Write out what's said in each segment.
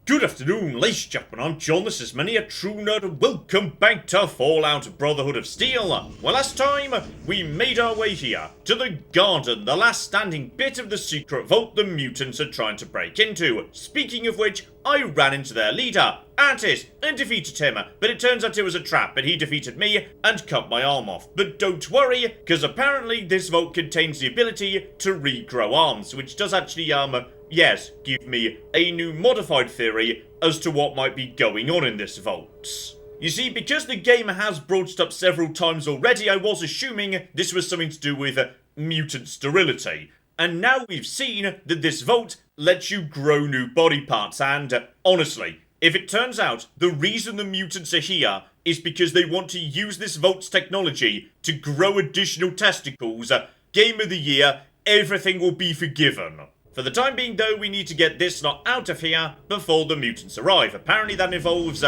Good afternoon, ladies and gentlemen, I'm John, this is Many a True Nerd, and welcome back to Fallout Brotherhood of Steel. Well, last time, we made our way here, to the garden, the last standing bit of the secret vault the mutants are trying to break into. Speaking of which, I ran into their leader, Attis, and defeated him, but it turns out it was a trap, and he defeated me, and cut my arm off. But don't worry, because apparently this vault contains the ability to regrow arms, which does actually, yes, give me a new modified theory as to what might be going on in this vault. You see, because the game has brought it up several times already, I was assuming this was something to do with mutant sterility. And now we've seen that this vault lets you grow new body parts, and honestly, if it turns out the reason the mutants are here is because they want to use this vault's technology to grow additional testicles, Game of the Year, everything will be forgiven. For the time being though, we need to get this lot out of here before the mutants arrive. Apparently that involves,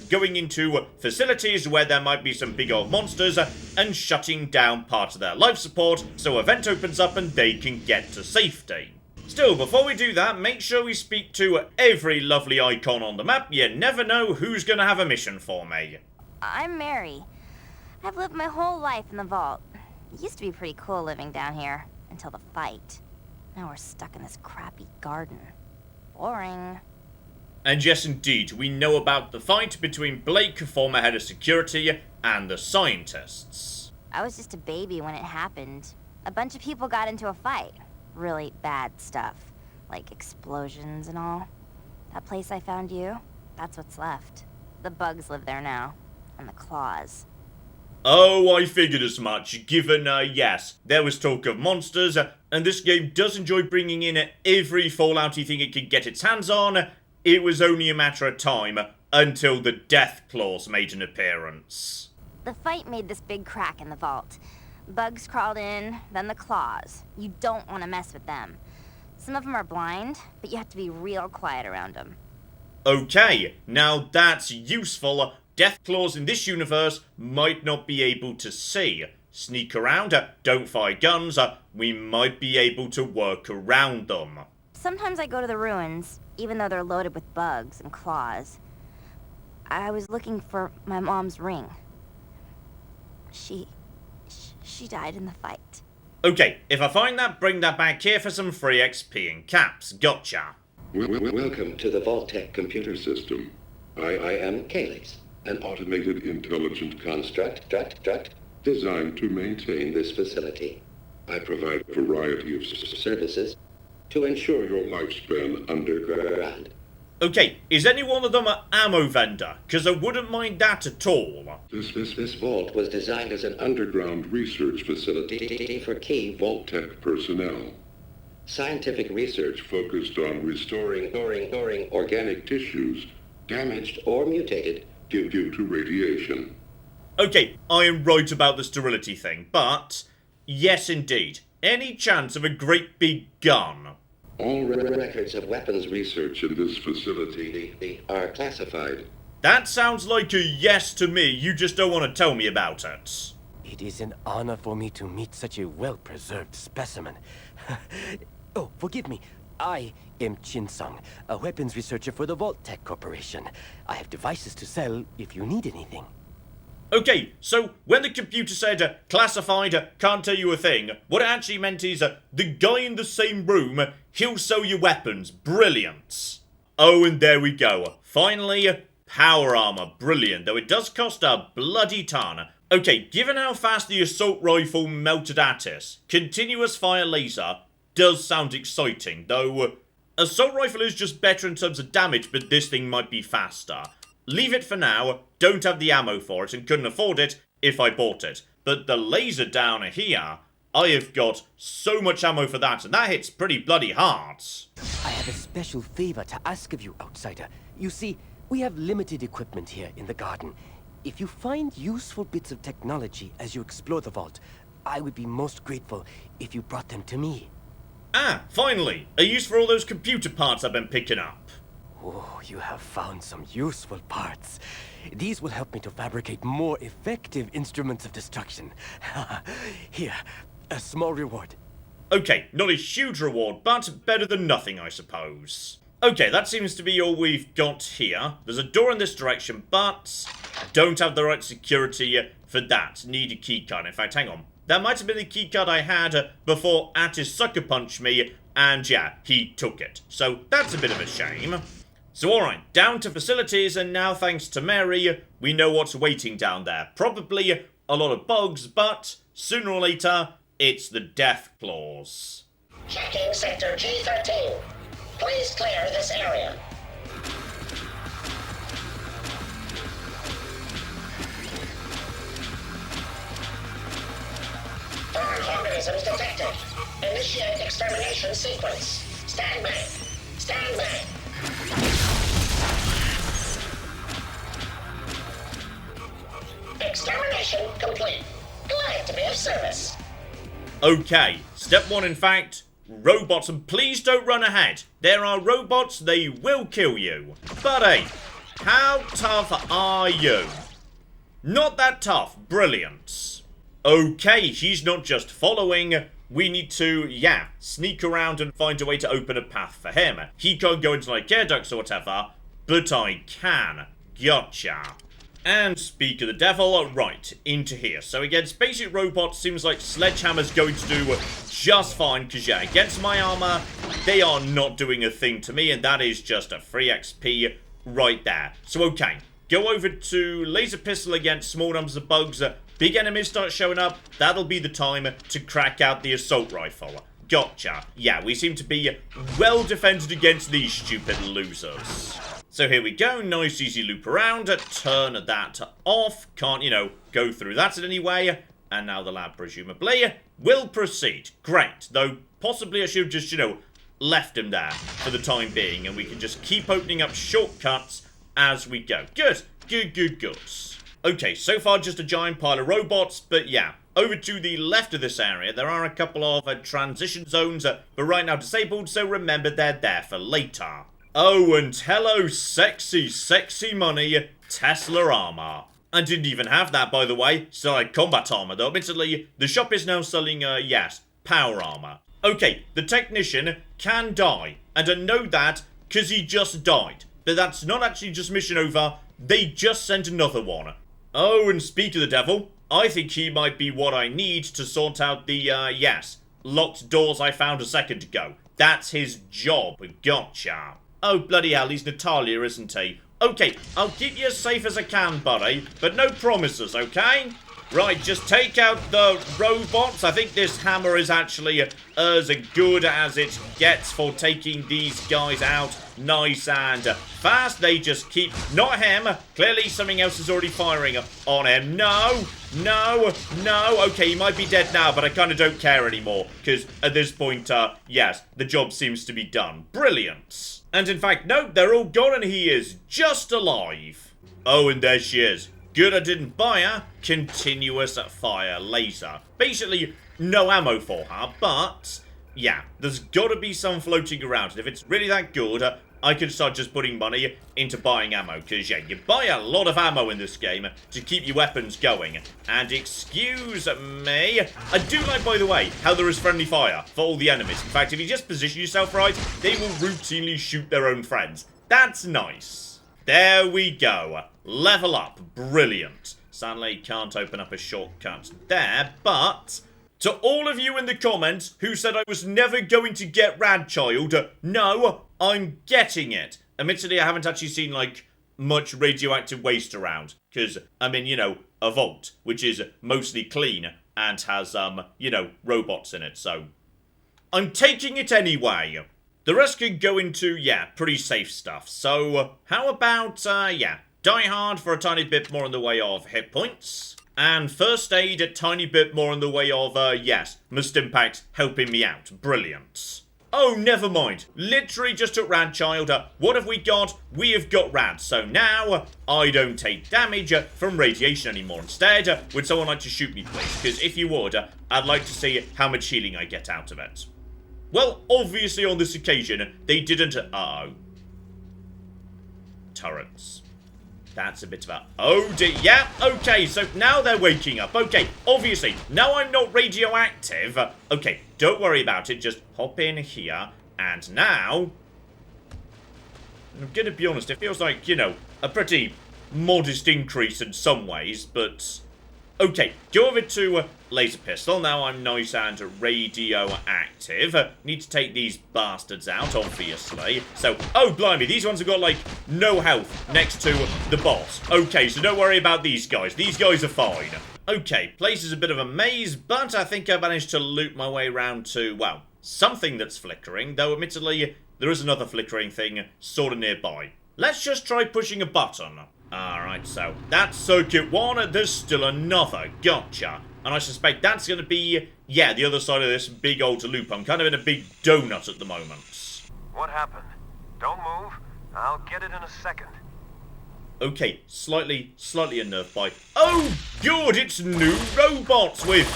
going into facilities where there might be some big old monsters and shutting down part of their life support so a vent opens up and they can get to safety. Still, before we do that, make sure we speak to every lovely icon on the map. You never know who's gonna have a mission for me. I'm Mary. I've lived my whole life in the vault. It used to be pretty cool living down here, until the fight. Now we're stuck in this crappy garden. Boring. And yes, indeed, we know about the fight between Blake, former head of security, and the scientists. I was just a baby when it happened. A bunch of people got into a fight. Really bad stuff. Like explosions and all. That place I found you, that's what's left. The bugs live there now. And the claws. Oh, I figured as much, given, yes, there was talk of monsters, and this game does enjoy bringing in every Fallouty thing it can get its hands on. It was only a matter of time until the Deathclaws made an appearance. The fight made this big crack in the vault. Bugs crawled in, then the claws. You don't want to mess with them. Some of them are blind, but you have to be real quiet around them. Okay, now that's useful. Deathclaws in this universe might not be able to see. Sneak around, don't fire guns, we might be able to work around them. Sometimes I go to the ruins, even though they're loaded with bugs and claws. I was looking for my mom's ring. She died in the fight. Okay, if I find that, bring that back here for some free XP and caps. Gotcha. Welcome to the Vault-Tec computer system. I am Calyx, an automated intelligent construct designed to maintain this facility. I provide a variety of services to ensure your lifespan underground. Okay, is any one of them an ammo vendor? Because I wouldn't mind that at all. This vault was designed as an underground research facility for key Vault-Tec personnel. Scientific research focused on restoring organic tissues damaged or mutated due to radiation. Okay, I am right about the sterility thing, but yes indeed, any chance of a great big gun? All records of weapons research in this facility are classified. That sounds like a yes to me, you just don't want to tell me about it. It is an honor for me to meet such a well-preserved specimen. Oh, forgive me. I am Chin-Sung, a weapons researcher for the Vault-Tec Corporation. I have devices to sell if you need anything. Okay, so when the computer said classified, can't tell you a thing, what it actually meant is the guy in the same room, he'll sell you weapons. Brilliant. Oh, and there we go. Finally, power armor. Brilliant, though it does cost a bloody ton. Okay, given how fast the assault rifle melted Attis, continuous fire laser does sound exciting, though assault rifle is just better in terms of damage, but this thing might be faster. Leave it for now, don't have the ammo for it and couldn't afford it if I bought it. But the laser down here, I have got so much ammo for that, and that hits pretty bloody hard. I have a special favor to ask of you, outsider. You see, we have limited equipment here in the garden. If you find useful bits of technology as you explore the vault, I would be most grateful if you brought them to me. Ah, finally! A use for all those computer parts I've been picking up. Oh, you have found some useful parts. These will help me to fabricate more effective instruments of destruction. Here, a small reward. Okay, not a huge reward, but better than nothing, I suppose. Okay, that seems to be all we've got here. There's a door in this direction, but I don't have the right security for that. Need a keycard. In fact, hang on. That might have been the keycard I had before Attis sucker punched me, and yeah, he took it. So that's a bit of a shame. So alright, down to facilities, and now thanks to Mary, we know what's waiting down there. Probably a lot of bugs, but sooner or later, it's the Deathclaws. Checking Sector G13. Please clear this area. Foreign organisms detected. Initiate extermination sequence. Stand by. Stand by. Extermination complete. Glad to be of service. Okay, step one in fact, robots, and please don't run ahead. There are robots, they will kill you. But hey, how tough are you? Not that tough, brilliant. Okay, he's not just following, we need to, yeah, sneak around and find a way to open a path for him. He can't go into like air ducts or whatever, but I can. Gotcha. And speak of the devil, right, into here. So against basic robots, seems like Sledgehammer's going to do just fine, because yeah, against my armor, they are not doing a thing to me, and that is just a free XP right there. So okay, go over to laser pistol against small numbers of bugs. Big enemies start showing up, that'll be the time to crack out the assault rifle. Gotcha. Yeah, we seem to be well defended against these stupid losers. So here we go, nice easy loop around, turn that off, can't, you know, go through that in any way, and now the lab presumably will proceed. Great, though possibly I should have just, you know, left him there for the time being, and we can just keep opening up shortcuts as we go. Good, good, good, good. Okay, so far just a giant pile of robots, but yeah, over to the left of this area, there are a couple of transition zones, but right now disabled, so remember they're there for later. Oh, and hello, sexy, sexy money, Tesla armor. I didn't even have that, by the way. Still had combat armor, though. Admittedly, the shop is now selling, yes, power armor. Okay, the technician can die, and I know that because he just died. But that's not actually just mission over. They just sent another one. Oh, and speak of the devil, I think he might be what I need to sort out the, yes, locked doors I found a second ago. That's his job. Gotcha. Oh, bloody hell, he's Natalia, isn't he? Okay, I'll keep you as safe as I can, buddy, but no promises, okay? Right, just take out the robots. I think this hammer is actually as good as it gets for taking these guys out nice and fast. They just keep... Not him. Clearly something else is already firing on him. No, no, no. Okay, he might be dead now, but I kind of don't care anymore, because at this point, yes, the job seems to be done. Brilliant. And in fact, no, they're all gone and he is just alive. Oh, and there she is. Good I didn't buy her. Continuous fire laser. Basically, no ammo for her, but yeah, there's got to be some floating around. And if it's really that good, I can start just putting money into buying ammo. Because, yeah, you buy a lot of ammo in this game to keep your weapons going. And excuse me, I do like, by the way, how there is friendly fire for all the enemies. In fact, if you just position yourself right, they will routinely shoot their own friends. That's nice. There we go. Level up. Brilliant. Sadly, can't open up a shortcut there, but to all of you in the comments who said I was never going to get Radchild, no, I'm getting it. Admittedly, I haven't actually seen, like, much radioactive waste around, because I'm in, you know, a vault, which is mostly clean and has, you know, robots in it, so I'm taking it anyway. The rest could go into, yeah, pretty safe stuff. So, how about, yeah, Die Hard for a tiny bit more in the way of hit points. And First Aid a tiny bit more in the way of, yes, Must Impact helping me out. Brilliant. Oh, never mind. Literally just took Radchild. What have we got? We have got Rad. So now, I don't take damage from radiation anymore. Instead, would someone like to shoot me, please? Because if you would, I'd like to see how much healing I get out of it. Well, obviously on this occasion, they didn't... Uh-oh. Turrets. That's a bit of a... Oh, dear. Yeah, okay, so now they're waking up. Okay, obviously, now I'm not radioactive. Okay, don't worry about it. Just hop in here. And now... I'm gonna be honest, it feels like, you know, a pretty modest increase in some ways, but... Okay, go over to laser pistol. Now I'm nice and radioactive. Need to take these bastards out, obviously. So, oh, blimey, these ones have got, like, no health next to the boss. Okay, so don't worry about these guys. These guys are fine. Okay, place is a bit of a maze, but I think I managed to loot my way around to, well, something that's flickering, though admittedly, there is another flickering thing sort of nearby. Let's just try pushing a button. Alright, so that's circuit 1, there's still another, gotcha. And I suspect that's going to be, yeah, the other side of this big old loop. I'm kind of in a big donut at the moment. What happened? Don't move. I'll get it in a second. Okay, slightly unnerved by... Oh, good, it's new robots with...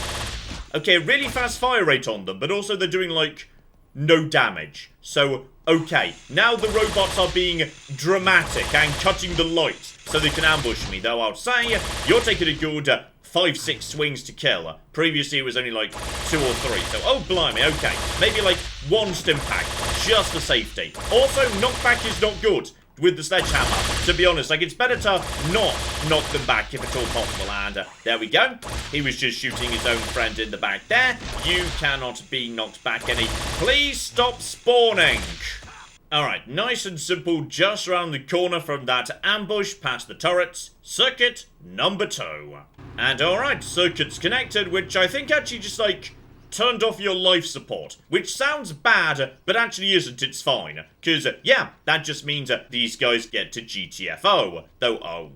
Okay, a really fast fire rate on them, but also they're doing, like, no damage. So, okay, now the robots are being dramatic and cutting the light so they can ambush me, though I'll say you're taking a good 5-6 swings to kill. Previously it was only like 2 or 3, so oh blimey, okay, maybe like 1 stim pack, just for safety. Also, knockback is not good with the sledgehammer, to be honest. Like, it's better to not knock them back if at all possible, and there we go. He was just shooting his own friend in the back there. You cannot be knocked back any. Please stop spawning. Alright, nice and simple, just around the corner from that ambush past the turrets. Circuit number 2. And alright, circuit's connected, which I think actually just, like, turned off your life support, which sounds bad, but actually isn't, it's fine. Because, yeah, that just means these guys get to GTFO. Though, oh.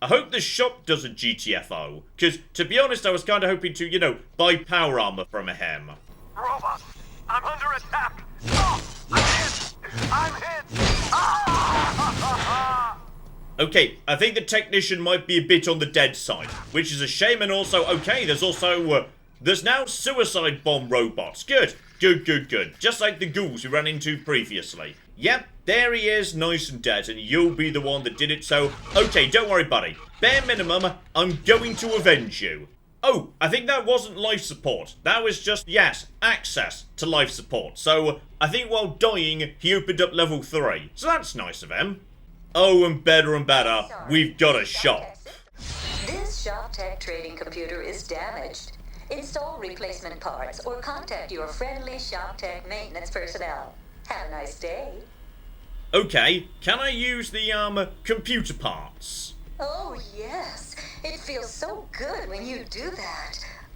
I hope the shop does a GTFO, because, to be honest, I was kind of hoping to, you know, buy power armor from him. Robots! I'm under attack! Oh, I'm hit! I'm hit! Ah! Okay, I think the technician might be a bit on the dead side, which is a shame, and also, okay, there's also, there's now suicide bomb robots. Good, good, good, good. Just like the ghouls we ran into previously. Yep, there he is, nice and dead, and you'll be the one that did it, so, okay, don't worry, buddy. Bare minimum, I'm going to avenge you. Oh, I think that wasn't life support. That was just, yes, access to life support. So, I think while dying, he opened up level 3. So that's nice of him. Oh, and better, we've got a shop. This shop tech trading computer is damaged. Install replacement parts or contact your friendly shop tech maintenance personnel. Have a nice day. Okay, can I use the, computer parts? Oh, yes. It feels so good when you do that.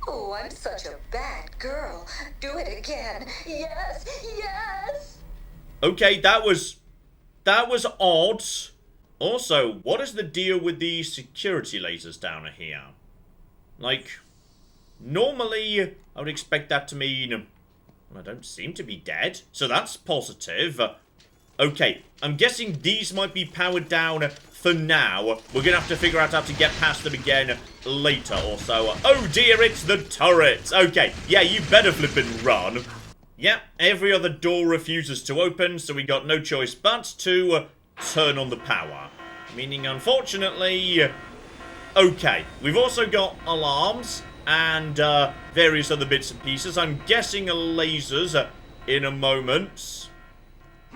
Oh, I'm such a bad girl. Do it again. Yes, yes. Okay, that was odd. Also, what is the deal with the security lasers down here? Like, normally, I would expect that to mean... I don't seem to be dead, so that's positive. Okay, I'm guessing these might be powered down for now. We're gonna have to figure out how to get past them again later or so. Oh dear, it's the turrets. Okay, yeah, you better flip and run. Yeah, every other door refuses to open, so we got no choice but to turn on the power. Meaning, unfortunately... Okay, we've also got alarms and various other bits and pieces. I'm guessing lasers in a moment.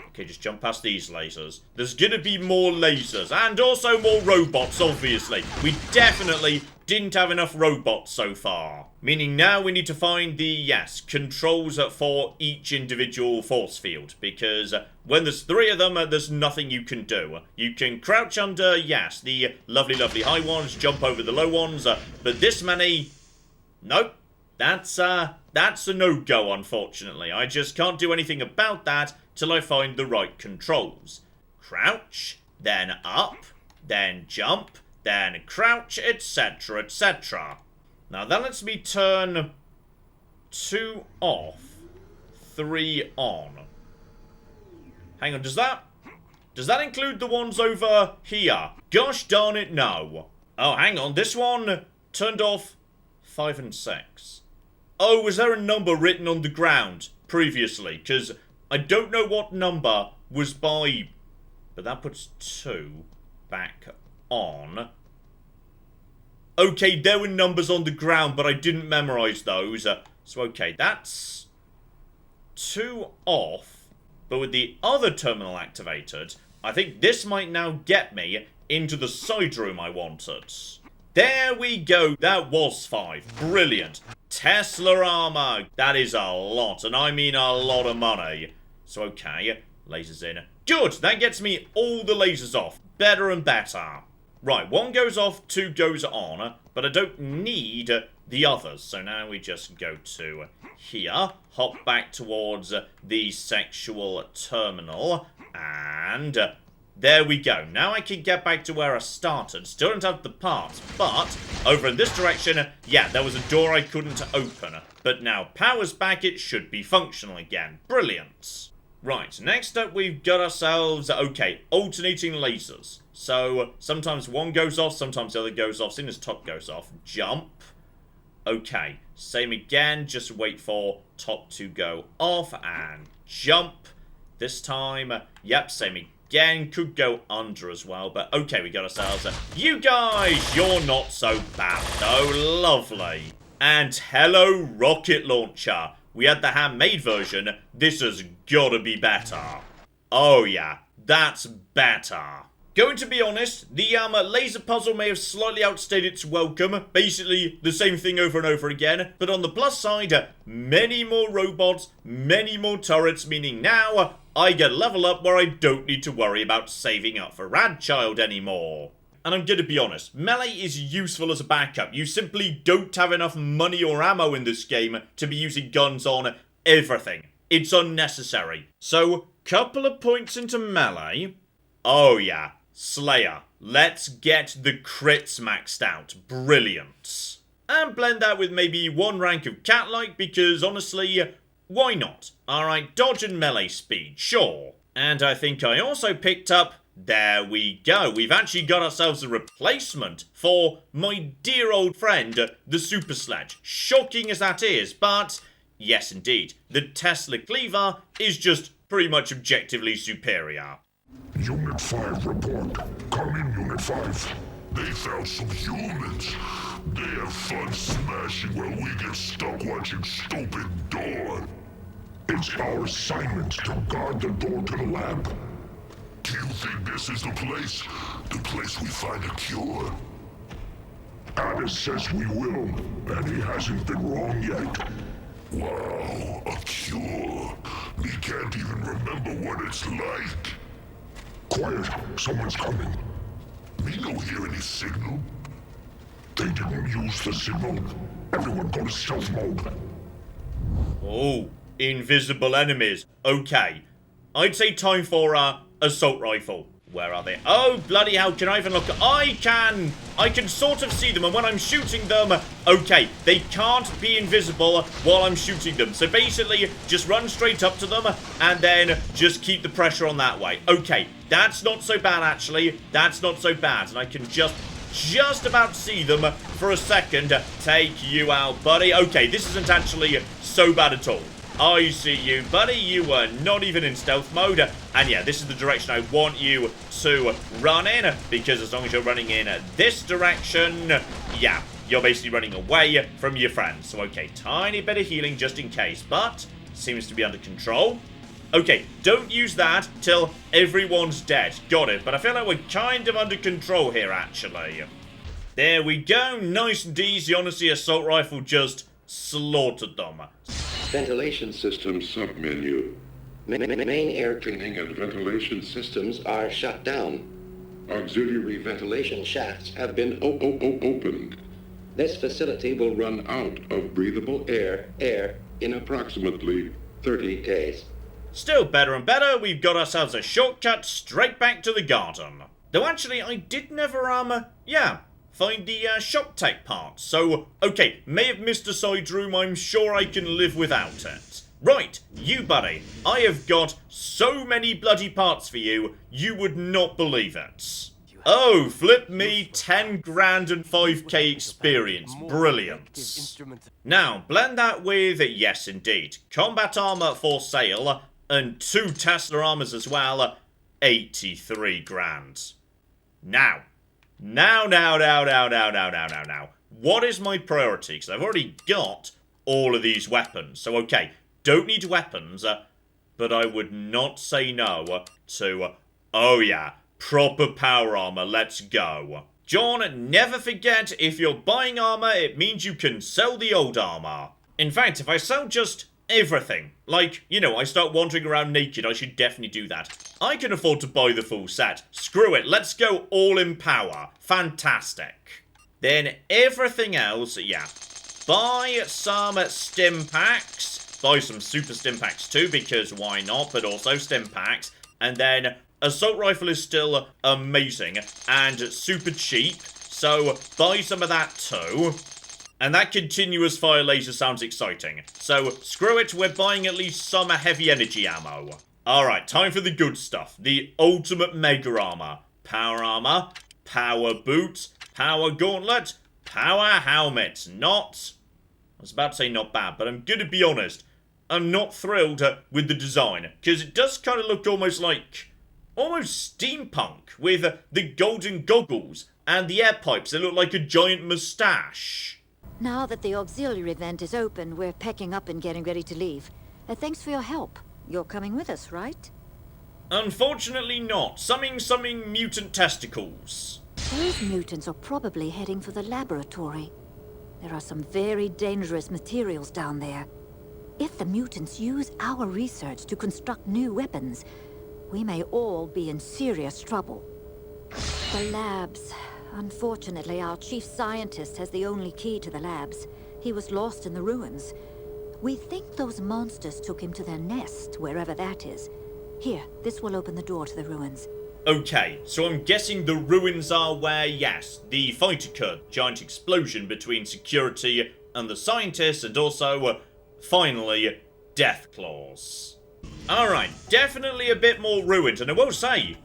Okay, just jump past these lasers. There's gonna be more lasers, and also more robots, obviously. We definitely didn't have enough robots so far. Meaning now we need to find the, yes, controls for each individual force field. Because when there's 3 of them, there's nothing you can do. You can crouch under, yes, the lovely, lovely high ones, jump over the low ones, but this many... Nope. That's a no-go, unfortunately. I just can't do anything about that till I find the right controls. Crouch, then up, then jump, then crouch, etc., etc. Now that lets me turn 2 off, 3 on. Hang on, does that include the ones over here? Gosh darn it, no. Oh, hang on, this one turned off 5 and 6. Oh, was there a number written on the ground previously? Because I don't know what number was by... But that puts 2 back on. Okay, there were numbers on the ground, but I didn't memorize those. So, okay, that's 2 off. But with the other terminal activated, I think this might now get me into the side room I wanted. There we go. That was 5. Brilliant. Tesla armor. That is a lot, and I mean a lot of money. So, okay. Lasers in. Good. That gets me all the lasers off. Better and better. Right. 1 goes off, 2 goes on, but I don't need the others. So now we just go to here. Hop back towards the sexual terminal. And there we go. Now I can get back to where I started. Still don't have the parts, but over in this direction, yeah, there was a door I couldn't open. But now power's back, it should be functional again. Brilliant. Right, next up we've got ourselves, okay, alternating lasers. So sometimes one goes off, sometimes the other goes off. Seeing as top goes off, jump. Okay, same again, just wait for top to go off and jump. This time, yep, same again, could go under as well, but okay, we got ourselves you guys, you're not so bad though, lovely. And hello, rocket launcher. We had the handmade version, this has gotta be better. Oh yeah, that's better. Going to be honest, the laser puzzle may have slightly outstayed its welcome. Basically, the same thing over and over again. But on the plus side, many more robots, many more turrets, meaning now I get a level up where I don't need to worry about saving up for Radchild anymore. And I'm going to be honest, melee is useful as a backup. You simply don't have enough money or ammo in this game to be using guns on everything. It's unnecessary. So, couple of points into melee. Oh yeah. Slayer. Let's get the crits maxed out. Brilliant. And blend that with maybe 1 rank of cat-like because honestly, why not? Alright, dodge and melee speed, sure. And I think I also picked up, there we go. We've actually got ourselves a replacement for my dear old friend, the Super Sledge. Shocking as that is, but yes indeed. The Tesla Cleaver is just pretty much objectively superior. Unit 5 report. Come in, Unit 5. They found some humans. They have fun smashing while we get stuck watching stupid door. It's our assignment to guard the door to the lab. Do you think this is the place? The place we find a cure? Addis says we will, and he hasn't been wrong yet. Wow, a cure. We can't even remember what it's like. Quiet, someone's coming. We don't hear any signal. They didn't use the signal. Everyone go to stealth mode. Oh, invisible enemies. Okay. I'd say time for assault rifle. Where are they? Oh, bloody hell, can I even look? I can sort of see them, and when I'm shooting them, okay, they can't be invisible while I'm shooting them. So basically, just run straight up to them, and then just keep the pressure on that way. Okay, that's not so bad, actually. That's not so bad, and I can just about see them for a second. Take you out, buddy. Okay, this isn't actually so bad at all. I see you, buddy. You were not even in stealth mode. And yeah, this is the direction I want you to run in, because as long as you're running in this direction, yeah, you're basically running away from your friends. So, okay, tiny bit of healing just in case, but seems to be under control. Okay, don't use that till everyone's dead. Got it, but I feel like we're kind of under control here, actually. There we go. Nice and easy. Honestly, assault rifle just slaughtered them. Ventilation system submenu. Main air cleaning and ventilation systems are shut down. Auxiliary ventilation shafts have been opened. This facility will run out of breathable air in approximately 30 days. Still better and better, we've got ourselves a shortcut straight back to the garden. Though actually, I did never, find the shop tech part. So, okay, may have missed a side room, I'm sure I can live without it. Right, you buddy, I have got so many bloody parts for you, you would not believe it. Oh, flip me 10 grand and 5k experience. Brilliant. Now, blend that with, yes indeed, combat armor for sale, and 2 Tesla armors as well, 83 grand. Now. What is my priority? Because I've already got all of these weapons. So, okay, don't need weapons. but I would not say no to, oh yeah, proper power armor, let's go. John, never forget, if you're buying armor, it means you can sell the old armor. In fact, if I sell just everything, like, you know, I start wandering around naked, I should definitely do that. I can afford to buy the full set. Screw it, let's go all in power. Fantastic. Then everything else, yeah. Buy some stim packs. Buy some super stim packs too, because why not, but also stim packs. And then assault rifle is still amazing and super cheap, so buy some of that too. And that continuous fire laser sounds exciting. So screw it, we're buying at least some heavy energy ammo. Alright, time for the good stuff. The ultimate mega armor. Power boots, power gauntlet, power helmet. Not, I was about to say not bad, but I'm gonna be honest. I'm not thrilled with the design, because it does kind of look almost like, almost steampunk, with the golden goggles and the air pipes that look like a giant moustache. Now that the auxiliary vent is open, we're packing up and getting ready to leave. Thanks for your help. You're coming with us, right? Unfortunately not. Summing mutant testicles. Those mutants are probably heading for the laboratory. There are some very dangerous materials down there. If the mutants use our research to construct new weapons, we may all be in serious trouble. The labs. Unfortunately, our chief scientist has the only key to the labs. He was lost in the ruins. We think those monsters took him to their nest, wherever that is. Here, this will open the door to the ruins. Okay, so I'm guessing the ruins are where, yes, the fight occurred. Giant explosion between security and the scientists, and also, finally, Deathclaws. Alright, definitely a bit more ruined, and I will say,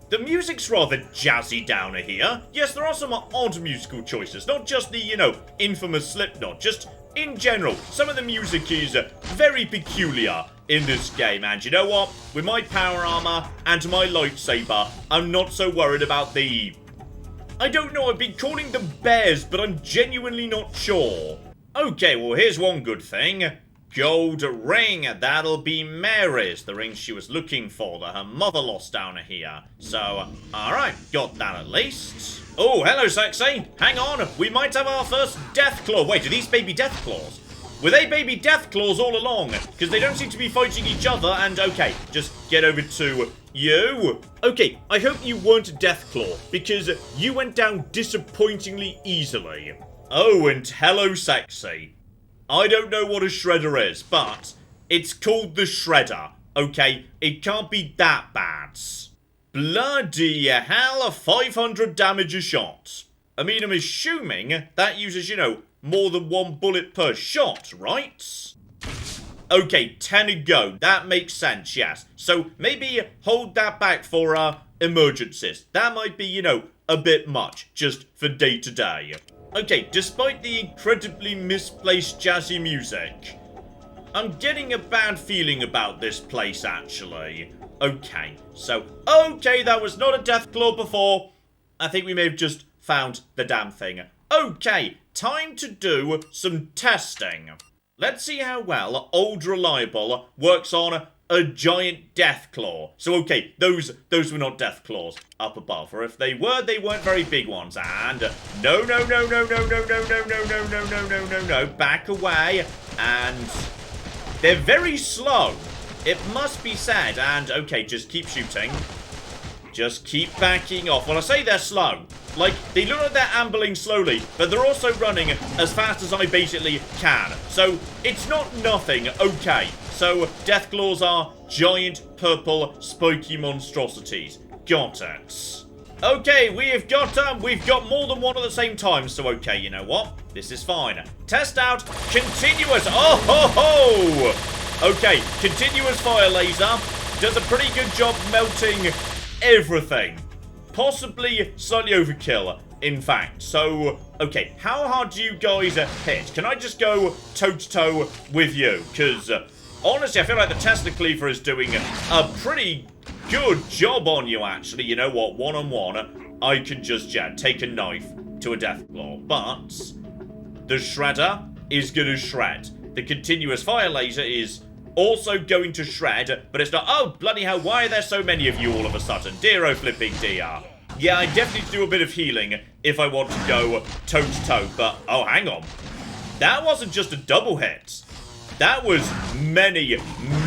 the music's rather jazzy down here. Yes, there are some odd musical choices, not just the, you know, infamous Slipknot, just in general. Some of the music is very peculiar in this game, and you know what? With my power armor and my lightsaber, I'm not so worried about the... I don't know, I've been calling them bears, but I'm genuinely not sure. Okay, well, here's one good thing. Gold ring, that'll be Mary's, the ring she was looking for that her mother lost down here. So, alright, got that at least. Oh, hello, sexy. Hang on, we might have our first Deathclaw. Wait, are these baby Deathclaws? Were they baby Deathclaws all along? Because they don't seem to be fighting each other, and okay, just get over to you. Okay, I hope you weren't a Deathclaw, because you went down disappointingly easily. Oh, and hello, sexy. I don't know what a shredder is, but it's called the Shredder, okay? It can't be that bad. Bloody hell, 500 damage a shot. I mean, I'm assuming that uses, you know, more than one bullet per shot, right? Okay, 10 a go. That makes sense, yes. So maybe hold that back for emergencies. That might be, you know, a bit much, just for day to day. Okay, despite the incredibly misplaced jazzy music, I'm getting a bad feeling about this place, actually. Okay, so, okay, that was not a Deathclaw before. I think we may have just found the damn thing. Okay, time to do some testing. Let's see how well Old Reliable works on a giant Deathclaw. So, okay, those were not Deathclaws up above, or if they were, they weren't very big ones. And no, back away. And they're very slow, it must be said. And okay, just keep shooting. Just keep backing off. Well, I say they're slow. Like, they look like they're ambling slowly, but they're also running as fast as I basically can. So, it's not nothing, okay. So, Deathclaws are giant, purple, spiky monstrosities. Got it. Okay, we've got more than one at the same time, so okay, you know what? This is fine. Test out, continuous, oh ho ho! Okay, continuous fire laser does a pretty good job melting everything. Possibly slightly overkill, in fact. So, okay, how hard do you guys hit? Can I just go toe-to-toe with you? Because, honestly, I feel like the Tesla Cleaver is doing a pretty good job on you, actually. You know what? One-on-one, I can just, yeah, take a knife to a Deathclaw. But the Shredder is gonna shred. The continuous fire laser is also going to shred, but it's not. Oh, bloody hell, why are there so many of you all of a sudden? Dear oh flipping dear. Yeah, I definitely need to do a bit of healing if I want to go toe-to-toe, but oh, hang on. That wasn't just a double hit. That was many,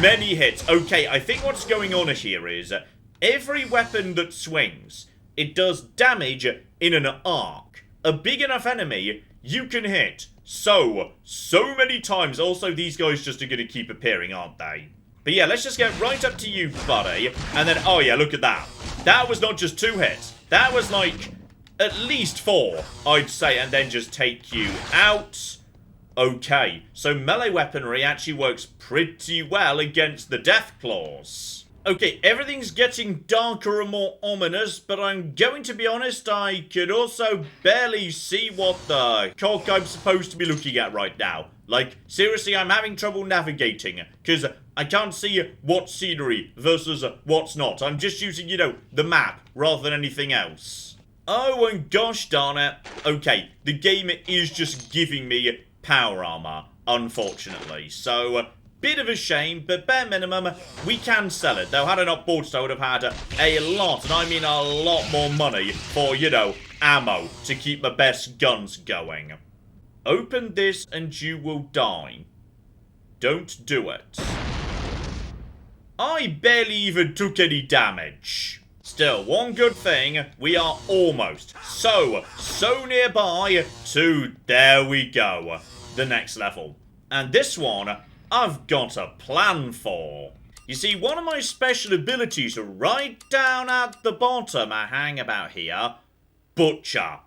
many hits. Okay, I think what's going on here is every weapon that swings, it does damage in an arc. A big enough enemy you can hit so many times. Also, these guys just are going to keep appearing, aren't they? But yeah, let's just get right up to you, buddy. And then, oh yeah, look at that. That was not just 2 hits. That was like at least 4, I'd say, and then just take you out. Okay, so melee weaponry actually works pretty well against the Deathclaws. Okay, everything's getting darker and more ominous, but I'm going to be honest, I could also barely see what the cock I'm supposed to be looking at right now. Like, seriously, I'm having trouble navigating, because I can't see what's scenery versus what's not. I'm just using, you know, the map rather than anything else. Oh, and gosh darn it. Okay, the game is just giving me power armor, unfortunately. So, bit of a shame, but bare minimum, we can sell it. Though, had I not bought it, I would have had a lot, and I mean a lot more money for, you know, ammo to keep my best guns going. Open this and you will die. Don't do it. I barely even took any damage. Still, one good thing, we are almost so nearby to, there we go, the next level. And this one, I've got a plan for. You see, one of my special abilities right down at the bottom, I hang about here, Butcher.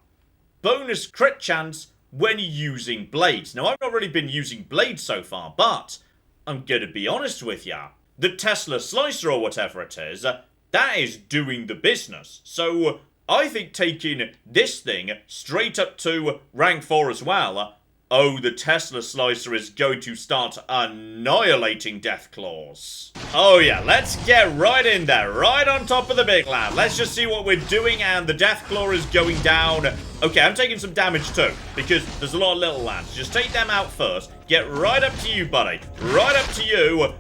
Bonus crit chance when using blades. Now, I've not really been using blades so far, but I'm gonna be honest with ya. The Tesla Slicer or whatever it is, that is doing the business. So, I think taking this thing straight up to rank 4 as well, oh, the Tesla Slicer is going to start annihilating Deathclaws. Oh yeah, let's get right in there, right on top of the big lad. Let's just see what we're doing, and the Deathclaw is going down. Okay, I'm taking some damage too, because there's a lot of little lads. Just take them out first. Get right up to you, buddy. Right up to you.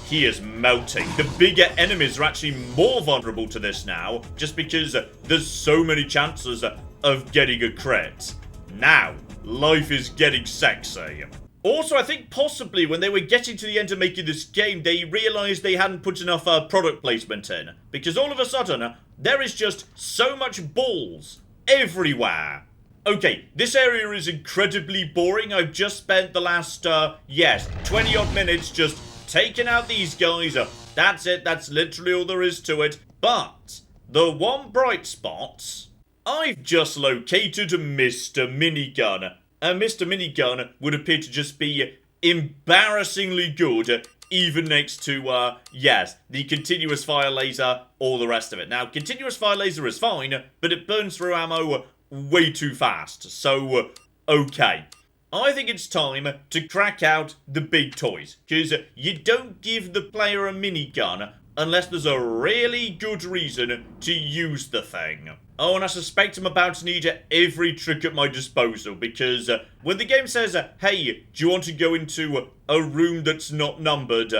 He is melting. The bigger enemies are actually more vulnerable to this now, just because there's so many chances of getting a crit. Now, life is getting sexy. Also, I think possibly when they were getting to the end of making this game, they realised they hadn't put enough product placement in. Because all of a sudden, there is just so much balls everywhere. Okay, this area is incredibly boring. I've just spent the last, 20 odd minutes just taking out these guys. That's it, that's literally all there is to it. But, the one bright spot, I've just located Mr. Minigun. And Mr. Minigun would appear to just be embarrassingly good, even next to, the continuous fire laser, all the rest of it. Now, continuous fire laser is fine, but it burns through ammo way too fast. So, okay. I think it's time to crack out the big toys, because you don't give the player a minigun unless there's a really good reason to use the thing. Oh, and I suspect I'm about to need every trick at my disposal, because when the game says, hey, do you want to go into a room that's not numbered,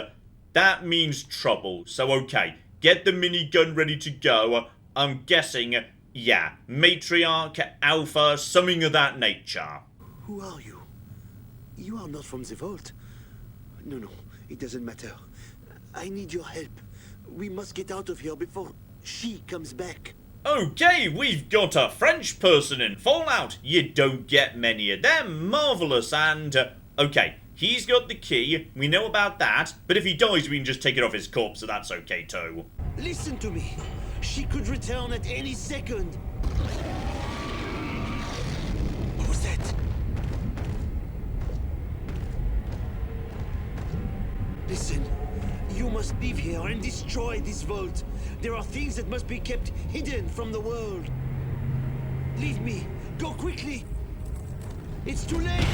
that means trouble. So, okay, get the minigun ready to go. I'm guessing, yeah, Matriarch, Alpha, something of that nature. Who are you? You are not from the vault. No, it doesn't matter. I need your help. We must get out of here before she comes back. Okay, we've got a French person in Fallout. You don't get many of them. Marvellous. And, okay, he's got the key. We know about that. But if he dies, we can just take it off his corpse, so that's okay too. Listen to me. She could return at any second. What was that? Listen, you must leave here and destroy this vault. There are things that must be kept hidden from the world. Leave me. Go quickly. It's too late.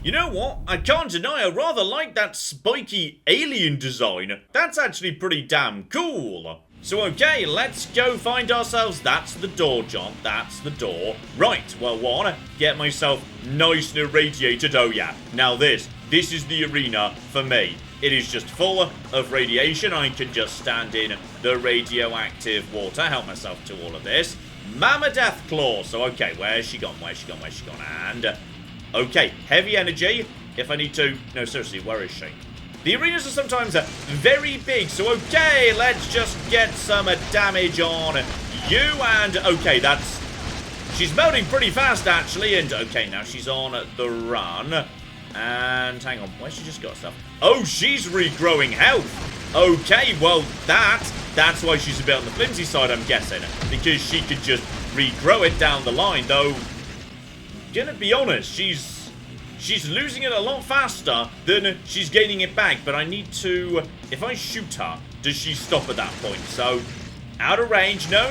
You know what? I can't deny I rather like that spiky alien design. That's actually pretty damn cool. So okay, let's go find ourselves. That's the door, John. That's the door. Right, well, one, get myself nice and irradiated. Oh yeah, now this is the arena for me. It is just full of radiation. I can just stand in the radioactive water, help myself to all of this. Mama Deathclaw. So okay, where's she gone? Where's she gone? Where's she gone? And okay, heavy energy. If I need to, no, seriously, where is she? The arenas are sometimes very big, so okay, let's just get some damage on you, and okay, she's melting pretty fast, actually, and okay, now she's on the run, and hang on, where's she just got stuff? Oh, she's regrowing health. Okay, well, that's why she's a bit on the flimsy side, I'm guessing, because she could just regrow it down the line, though, gonna be honest, She's losing it a lot faster than she's gaining it back, but I need to... If I shoot her, does she stop at that point? So, out of range. No.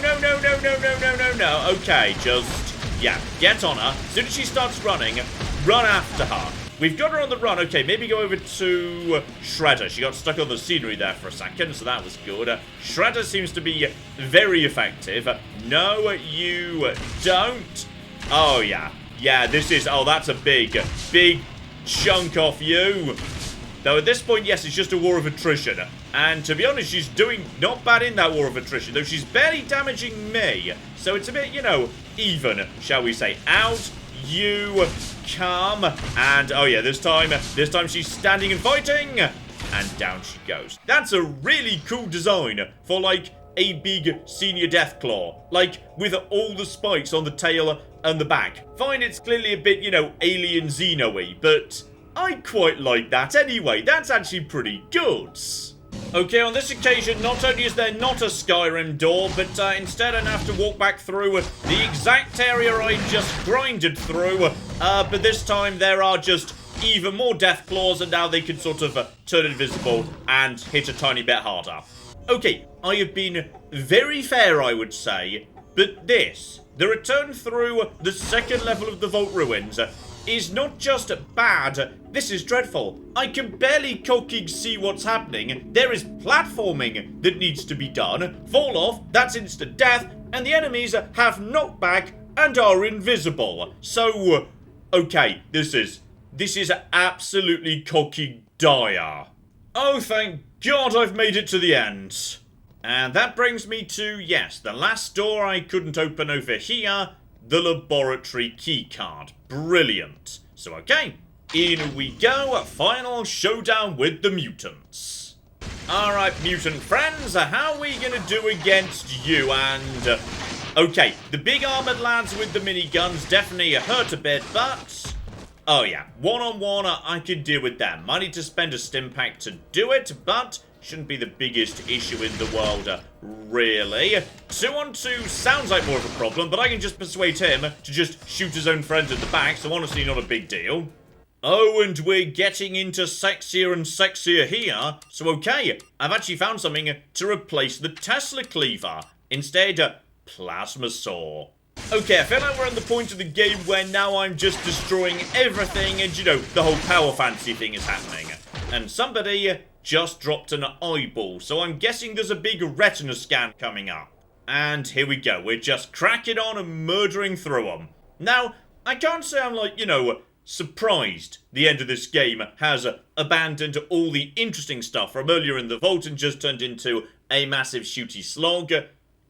Okay, just... Yeah, get on her. As soon as she starts running, run after her. We've got her on the run. Okay, maybe go over to Shredder. She got stuck on the scenery there for a second, so that was good. Shredder seems to be very effective. No, you don't. Oh, yeah. Yeah, this is... Oh, that's a big chunk off you. Though at this point, yes, it's just a war of attrition. And to be honest, she's doing not bad in that war of attrition, though she's barely damaging me. So it's a bit, you know, even, shall we say. Out you come. And, oh yeah, this time she's standing and fighting. And down she goes. That's a really cool design for, like, a big senior Deathclaw. Like, with all the spikes on the tail and the back. Fine, it's clearly a bit, you know, alien Xeno-y, but I quite like that anyway. That's actually pretty good. Okay, on this occasion, not only is there not a Skyrim door, but instead I have to walk back through the exact area I just grinded through. But this time there are just even more Deathclaws, and now they can sort of turn invisible and hit a tiny bit harder. Okay, I have been very fair, I would say, but the return through the second level of the Vault Ruins, is not just bad, this is dreadful. I can barely cocking see what's happening. There is platforming that needs to be done. Fall off, that's instant death, and the enemies have knockback and are invisible. So, okay, this is absolutely cocking dire. Oh, thank God I've made it to the end. And that brings me to, yes, the last door I couldn't open over here, the laboratory keycard. Brilliant. So, okay, in we go, final showdown with the mutants. Alright, mutant friends, how are we gonna do against you? And, okay, the big armored lads with the miniguns definitely hurt a bit, but... Oh yeah, one-on-one, I could deal with them. I need to spend a stim pack to do it, but shouldn't be the biggest issue in the world, really. 2-on-2 sounds like more of a problem, but I can just persuade him to just shoot his own friends at the back, so honestly not a big deal. Oh, and we're getting into sexier and sexier here. So okay, I've actually found something to replace the Tesla cleaver. Instead, plasma saw. Okay, I feel like we're at the point of the game where now I'm just destroying everything and, you know, the whole power fantasy thing is happening. And somebody just dropped an eyeball, so I'm guessing there's a big retina scan coming up. And here we go, we're just cracking on and murdering through them. Now, I can't say I'm like, you know, surprised the end of this game has abandoned all the interesting stuff from earlier in the vault and just turned into a massive shooty slog.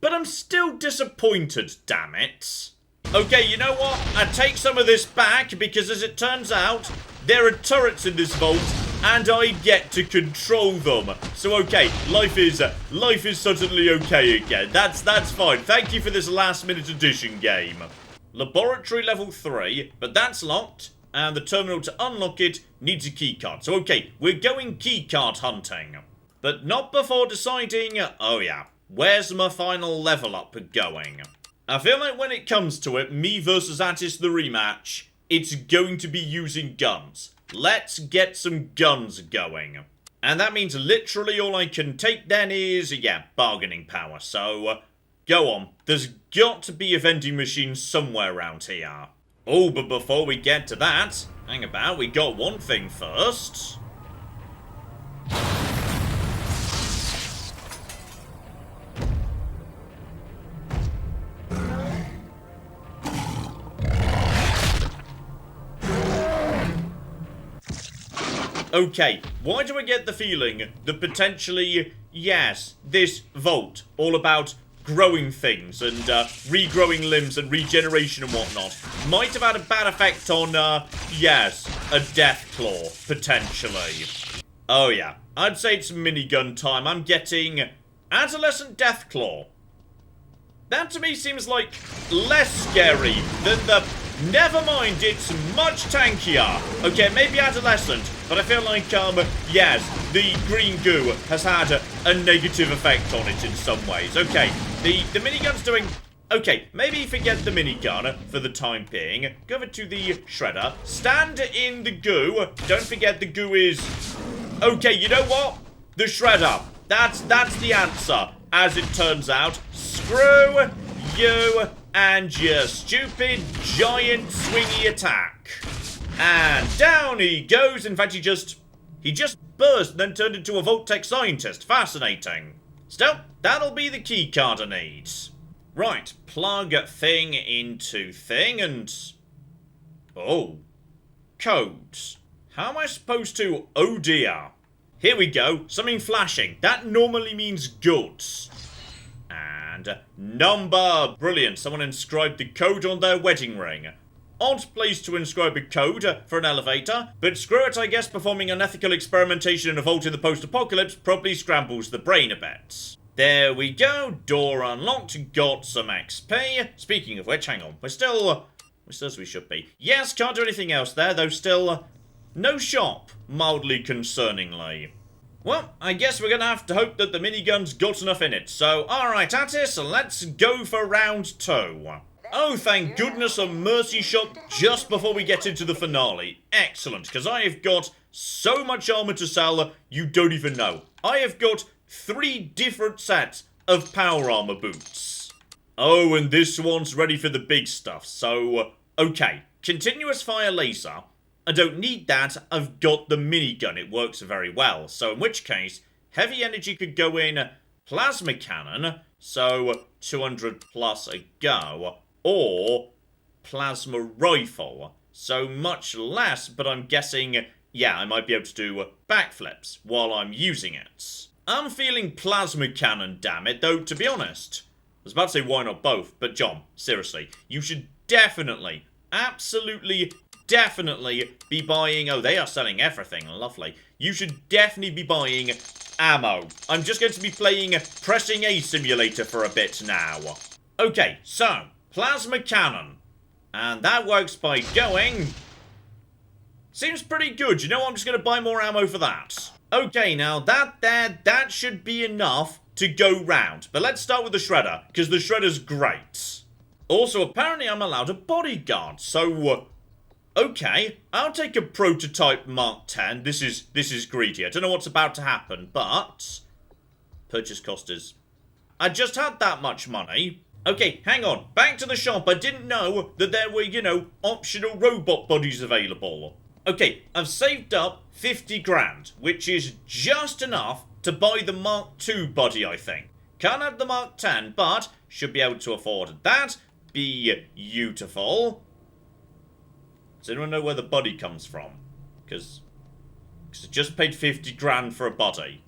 But I'm still disappointed, damn it. Okay, you know what? I take some of this back because as it turns out, there are turrets in this vault and I get to control them. So okay, life is suddenly okay again. That's fine. Thank you for this last minute addition game. Laboratory level 3, but that's locked. And the terminal to unlock it needs a keycard. So okay, we're going keycard hunting. But not before deciding, oh yeah, where's my final level up going? I feel like when it comes to it, me versus Attis the rematch, it's going to be using guns. Let's get some guns going. And that means literally all I can take then is, yeah, bargaining power. So, go on. There's got to be a vending machine somewhere around here. Oh, but before we get to that, hang about, we got one thing first. Okay, why do I get the feeling that potentially, yes, this vault, all about growing things and regrowing limbs and regeneration and whatnot, might have had a bad effect on, yes, a Deathclaw, potentially. Oh yeah, I'd say it's minigun time. I'm getting Adolescent Deathclaw. That to me seems like less scary than the... Never mind, it's much tankier. Okay, maybe adolescent, but I feel like, yes, the green goo has had a negative effect on it in some ways. Okay, the minigun's doing... Okay, maybe forget the minigun for the time being. Go over to the shredder. Stand in the goo. Don't forget the goo is... Okay, you know what? The shredder. That's the answer, as it turns out. Screw you and your stupid giant swingy attack. And down he goes. In fact, he just burst and then turned into a Vault-Tec scientist. Fascinating. Still, that'll be the key card I need. Right, plug thing into thing and... Oh. Codes. How am I supposed to... Oh dear. Here we go. Something flashing. That normally means goods. And number. Brilliant. Someone inscribed the code on their wedding ring. Odd place to inscribe a code for an elevator, but screw it, I guess performing unethical experimentation in a vault in the post-apocalypse probably scrambles the brain a bit. There we go. Door unlocked. Got some XP. Speaking of which, hang on. We're still as we should be. Yes, can't do anything else there, though still... No shop, mildly concerningly. Well, I guess we're gonna have to hope that the minigun's got enough in it. So, alright, Attis, let's go for round 2. Oh, thank goodness a mercy shot just before we get into the finale. Excellent, because I have got so much armor to sell, you don't even know. I have got 3 different sets of power armor boots. Oh, and this one's ready for the big stuff. So, okay, continuous fire laser. I don't need that, I've got the minigun, it works very well. So in which case, heavy energy could go in plasma cannon, so 200 plus a go, or plasma rifle, so much less, but I'm guessing, yeah, I might be able to do backflips while I'm using it. I'm feeling plasma cannon, damn it, though, to be honest. I was about to say why not both, but John, seriously, you should definitely, absolutely definitely be buying... Oh, they are selling everything. Lovely. You should definitely be buying ammo. I'm just going to be playing Pressing A Simulator for a bit now. Okay, so, plasma cannon. And that works by going... Seems pretty good. You know what? I'm just going to buy more ammo for that. Okay, now that should be enough to go round. But let's start with the shredder, because the shredder's great. Also, apparently I'm allowed a bodyguard, so... Okay, I'll take a prototype Mark 10. This is greedy. I don't know what's about to happen, but... Purchase cost is... I just had that much money. Okay, hang on. Back to the shop. I didn't know that there were, you know, optional robot bodies available. Okay, I've saved up 50 grand, which is just enough to buy the Mark II body, I think. Can't have the Mark 10, but should be able to afford that. Beautiful. Does anyone know where the body comes from? Because I just paid 50 grand for a body.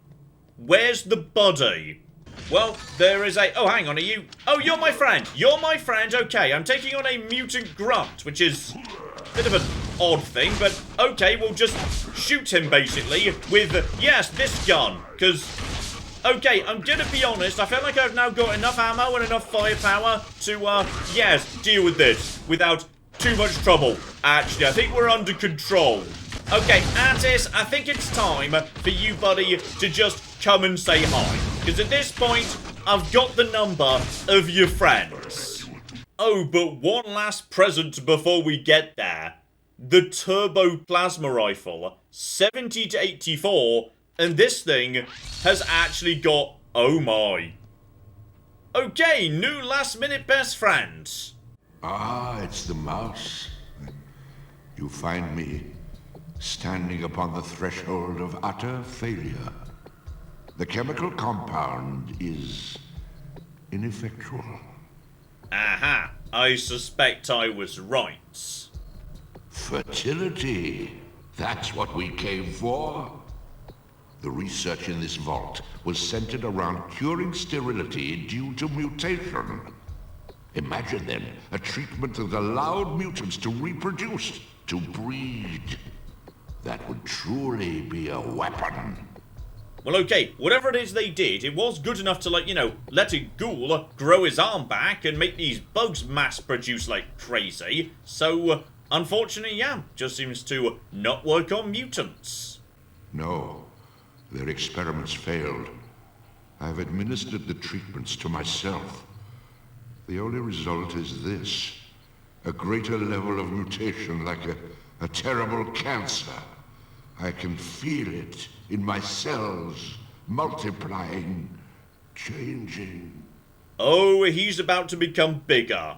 Where's the body? Well, there is a... Oh, hang on, are you... Oh, you're my friend. You're my friend. Okay, I'm taking on a mutant grunt, which is a bit of an odd thing, but okay, we'll just shoot him, basically, with, yes, this gun. Because, okay, I'm gonna be honest, I feel like I've now got enough ammo and enough firepower to, yes, deal with this without too much trouble. Actually, I think we're under control. Okay, Attis, I think it's time for you, buddy, to just come and say hi. Because at this point, I've got the number of your friends. Oh, but one last present before we get there. The Turbo Plasma Rifle, 70 to 84, and this thing has actually got, oh my. Okay, new last minute best friends. Ah, it's the mouse. You find me standing upon the threshold of utter failure. The chemical compound is ineffectual. Aha! I suspect I was right. Fertility. That's what we came for. The research in this vault was centered around curing sterility due to mutation. Imagine then a treatment that allowed mutants to reproduce, to breed. That would truly be a weapon. Well, okay, whatever it is they did, it was good enough to, like, you know, let a ghoul grow his arm back and make these bugs mass produce like crazy. So, unfortunately, yeah, just seems to not work on mutants. No, their experiments failed. I've administered the treatments to myself. The only result is this. A greater level of mutation, like a terrible cancer. I can feel it in my cells, multiplying, changing. Oh, he's about to become bigger.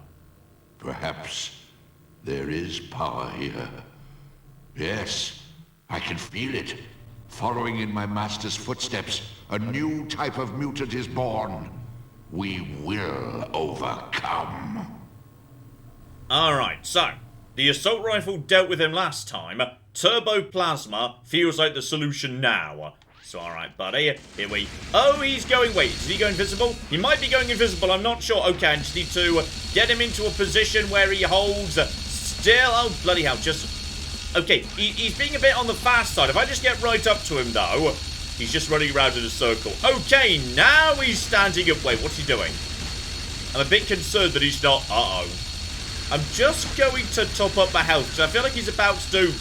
Perhaps there is power here. Yes, I can feel it. Following in my master's footsteps, a new type of mutant is born. We will overcome. Alright, so, the assault rifle dealt with him last time. Turbo plasma feels like the solution now. So, alright, buddy, here we... Oh, he's going... Wait, did he go invisible? He might be going invisible, I'm not sure. Okay, I just need to get him into a position where he holds still... Oh, bloody hell, just... Okay, he's being a bit on the fast side. If I just get right up to him, though... He's just running around in a circle. Okay, now he's standing up. Wait, what's he doing? I'm a bit concerned that he's not... Uh-oh. I'm just going to top up my health, because I feel like he's about to do...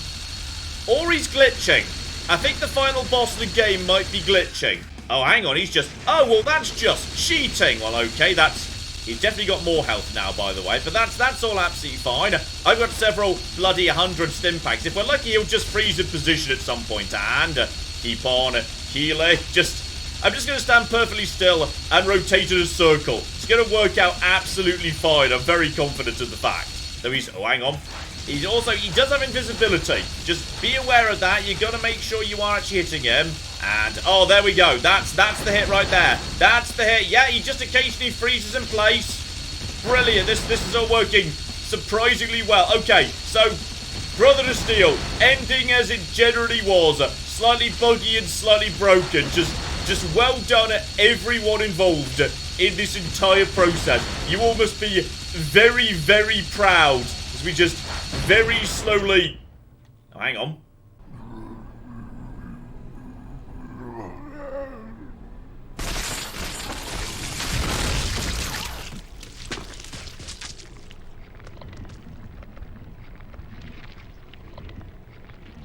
Or he's glitching. I think the final boss of the game might be glitching. Oh, hang on, he's just... Oh, well, that's just cheating. Well, okay, that's... He's definitely got more health now, by the way, but that's all absolutely fine. I've got several bloody 100 stim packs. If we're lucky, he'll just freeze in position at some point, and keep on healing. I'm just going to stand perfectly still and rotate in a circle. It's going to work out absolutely fine. I'm very confident of the fact. Though he's... Oh, hang on. He does have invisibility. Just be aware of that. You've got to make sure you are actually hitting him. And, oh, there we go. That's the hit right there. That's the hit. Yeah, he just occasionally freezes in place. Brilliant. This is all working surprisingly well. Okay, so, Brotherhood of Steel, ending as it generally was. Slightly buggy and slightly broken. Just well done at everyone involved in this entire process. You all must be very, very proud as we just very slowly... Oh, hang on.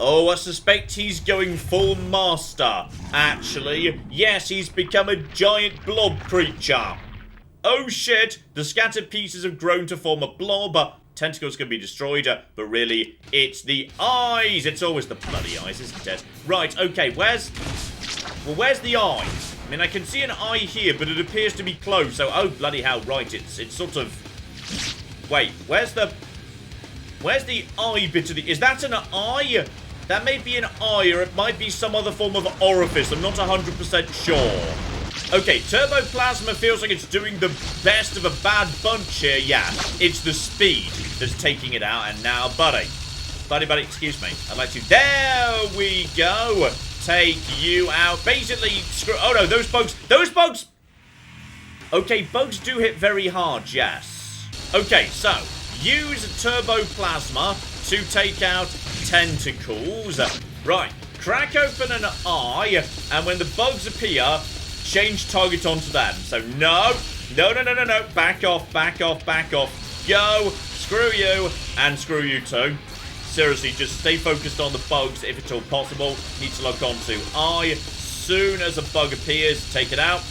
Oh, I suspect he's going full master, actually. Yes, he's become a giant blob creature. Oh shit, the scattered pieces have grown to form a blob. Tentacles can be destroyed, but really, it's the eyes. It's always the bloody eyes, isn't it? Right, okay, where's the eye? I mean, I can see an eye here, but it appears to be closed, so, oh, bloody hell, right, it's sort of... Wait, where's the eye bit of the... Is that an eye? That may be an eye, or it might be some other form of orifice. I'm not 100% sure. Okay, Turbo Plasma feels like it's doing the best of a bad bunch here. Yeah, it's the speed that's taking it out. And now, buddy, excuse me. I'd like to... There we go. Take you out. Basically, screw... Oh, no, those bugs... Okay, bugs do hit very hard, yes. Okay, so, use Turbo Plasma to take out tentacles. Right, crack open an eye, and when the bugs appear, change target onto them. So no. Back off. Go. Screw you, and screw you too. Seriously, just stay focused on the bugs if at all possible. Need to lock onto eye. Soon as a bug appears, take it out.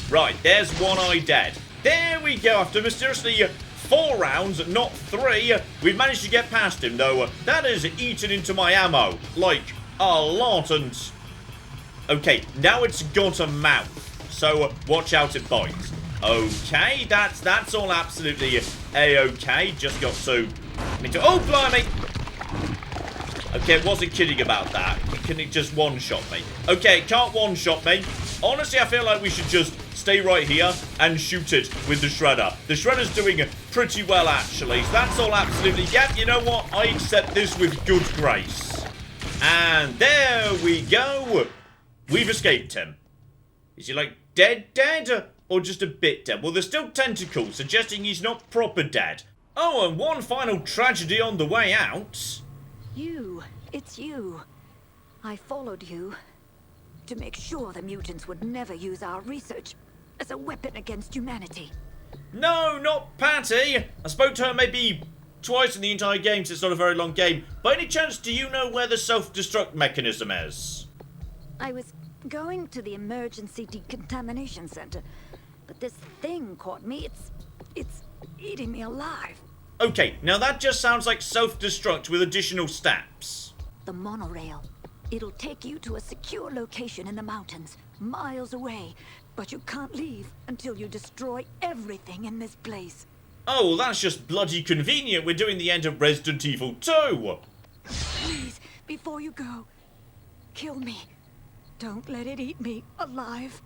Right, there's one eye dead. There we go. After mysteriously 4 rounds, not 3. We've managed to get past him, though. That has eaten into my ammo. Like, a lot, and... Okay, now it's got a mouth. So, watch out, it bites. Okay, that's all absolutely A-okay. Just got to... Oh, blimey! Okay, it wasn't kidding about that. Can it just one-shot me? Okay, it can't one-shot me. Honestly, I feel like we should just stay right here and shoot it with the Shredder. The Shredder's doing pretty well, actually. So that's all absolutely... Yep, you know what? I accept this with good grace. And there we go. We've escaped him. Is he, like, dead? Or just a bit dead? Well, there's still tentacles, suggesting he's not proper dead. Oh, and one final tragedy on the way out. It's you. I followed you to make sure the mutants would never use our research as a weapon against humanity. No, not Patty. I spoke to her maybe twice in the entire game, so it's not a very long game. By any chance, do you know where the self-destruct mechanism is? I was going to the emergency decontamination center, but this thing caught me. It's eating me alive. Okay, now that just sounds like self-destruct with additional steps. The monorail. It'll take you to a secure location in the mountains, miles away, but you can't leave until you destroy everything in this place. Oh, well, that's just bloody convenient. We're doing the end of Resident Evil 2. Please, before you go, kill me. Don't let it eat me alive.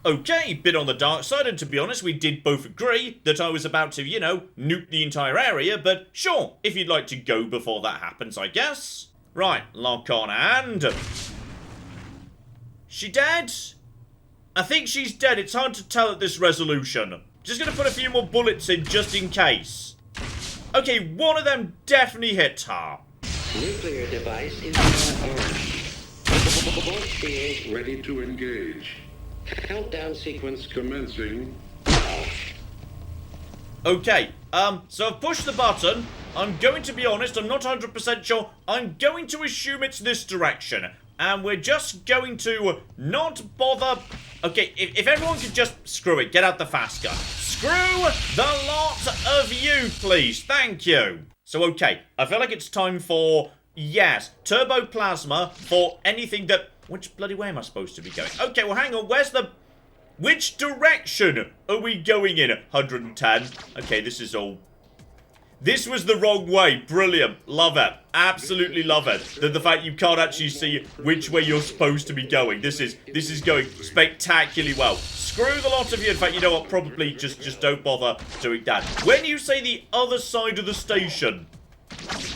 Okay, bit on the dark side, and to be honest, we did both agree that I was about to, you know, nuke the entire area, but sure, if you'd like to go before that happens, I guess. Right, lock on, and... She dead? I think she's dead. It's hard to tell at this resolution. Just gonna put a few more bullets in just in case. Okay, one of them definitely hit her. Nuclear device is now armed. Both shields ready to engage. Countdown sequence commencing now. Okay, so I've pushed the button. I'm going to be honest, I'm not 100% sure. I'm going to assume it's this direction. And we're just going to not bother... Okay, if everyone could just... Screw it, get out the fast gun. Screw the lot of you, please. Thank you. So, okay, I feel like it's time for... Yes, turbo plasma for anything that... Which bloody way am I supposed to be going? Okay, well, hang on, where's the... Which direction are we going in? 110. Okay, this is all... This was the wrong way. Brilliant. Love it. Absolutely love it. The fact you can't actually see which way you're supposed to be going. This is going spectacularly well. Screw the lot of you. In fact, you know what? Probably just don't bother doing that. When you say the other side of the station...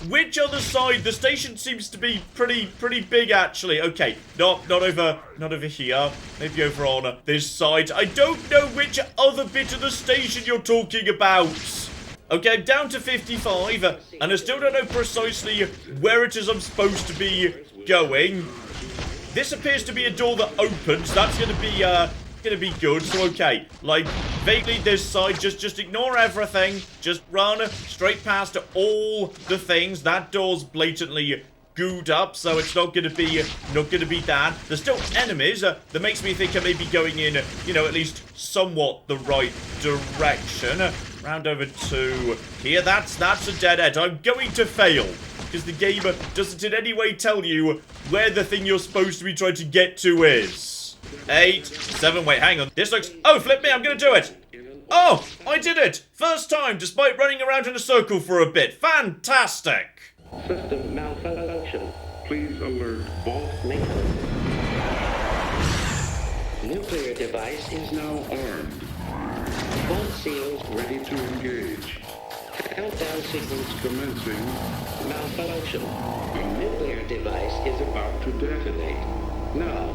Which other side? The station seems to be pretty big, actually. Okay, not over here. Maybe over on this side. I don't know which other bit of the station you're talking about. Okay, I'm down to 55, and I still don't know precisely where it is I'm supposed to be going. This appears to be a door that opens. That's gonna be good. So okay, like vaguely this side, just ignore everything. Just run straight past all the things. That door's blatantly gooed up, so it's not gonna be that. There's still enemies. That makes me think I may be going in, you know, at least somewhat the right direction. Round over to here. That's a dead end. I'm going to fail because the game doesn't in any way tell you where the thing you're supposed to be trying to get to is. 8, 7, wait, hang on. This looks... Oh, flip me, I'm gonna do it. Oh, I did it. First time, despite running around in a circle for a bit. Fantastic. System malfunction. Please alert vault maintenance. Nuclear device is now armed. Vault seals ready to engage. Countdown sequence commencing. Malfunction. The nuclear device is about to detonate. Now.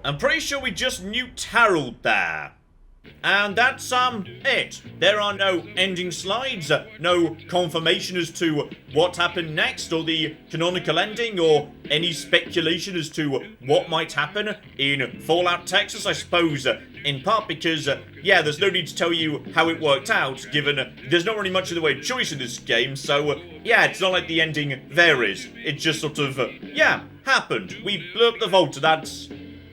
I'm pretty sure we just nuked Harold there. And that's it. There are no ending slides, no confirmation as to what happened next, or the canonical ending, or any speculation as to what might happen in Fallout Texas, I suppose, in part because, yeah, there's no need to tell you how it worked out, given there's not really much in the way of choice in this game, so, yeah, it's not like the ending varies. It just sort of, yeah, happened. We blew up the vault,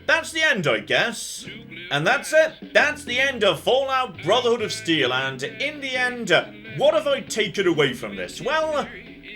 that's the end, I guess. And that's it. That's the end of Fallout Brotherhood of Steel. And in the end, what have I taken away from this? Well,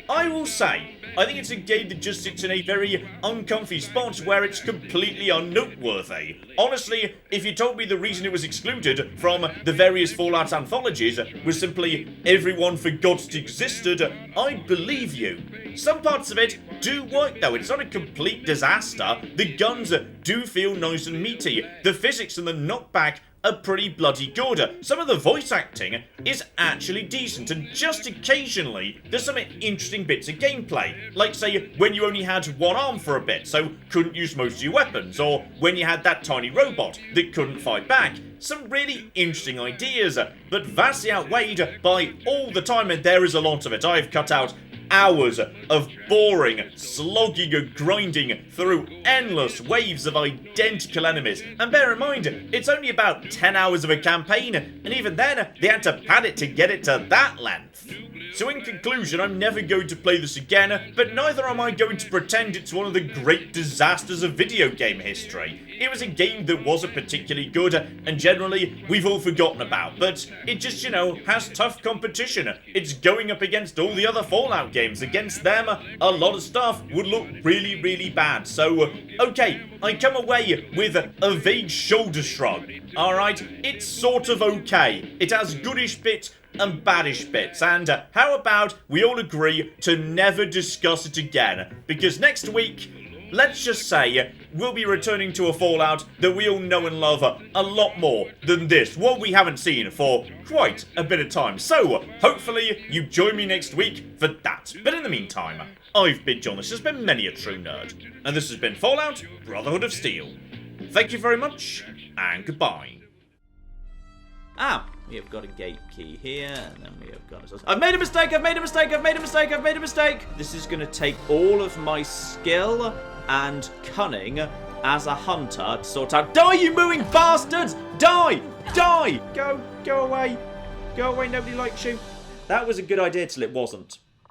I will say, I think it's a game that just sits in a very uncomfy spot where it's completely unnoteworthy. Honestly, if you told me the reason it was excluded from the various Fallout anthologies was simply everyone forgot it existed, I'd believe you. Some parts of it do work though, it's not a complete disaster. The guns do feel nice and meaty. The physics and the knockback are pretty bloody good. Some of the voice acting is actually decent, and just occasionally there's some interesting bits of gameplay. Like, say, when you only had one arm for a bit, so couldn't use most of your weapons, or when you had that tiny robot that couldn't fight back. Some really interesting ideas, but vastly outweighed by all the time, and there is a lot of it. I've cut out hours of boring, slogging and grinding through endless waves of identical enemies. And bear in mind, it's only about 10 hours of a campaign, and even then, they had to pad it to get it to that length. So in conclusion, I'm never going to play this again, but neither am I going to pretend it's one of the great disasters of video game history. It was a game that wasn't particularly good, and generally, we've all forgotten about, but it just, you know, has tough competition. It's going up against all the other Fallout games. Against them, a lot of stuff would look really, really bad. So, okay, I come away with a vague shoulder shrug. Alright, it's sort of okay. It has goodish bits and baddish bits, and how about we all agree to never discuss it again, because next week, let's just say, we'll be returning to a Fallout that we all know and love a lot more than this, what we haven't seen for quite a bit of time. So, hopefully, you join me next week for that. But in the meantime, I've been John, this has been Many a True Nerd, and this has been Fallout Brotherhood of Steel. Thank you very much, and goodbye. We have got a gate key here, and then we have got I've made a mistake, I've made a mistake, I've made a mistake, I've made a mistake! This is going to take all of my skill and cunning as a hunter to sort out— Die, you mooing bastards! Die! Die! Go away. Go away, nobody likes you. That was a good idea till it wasn't.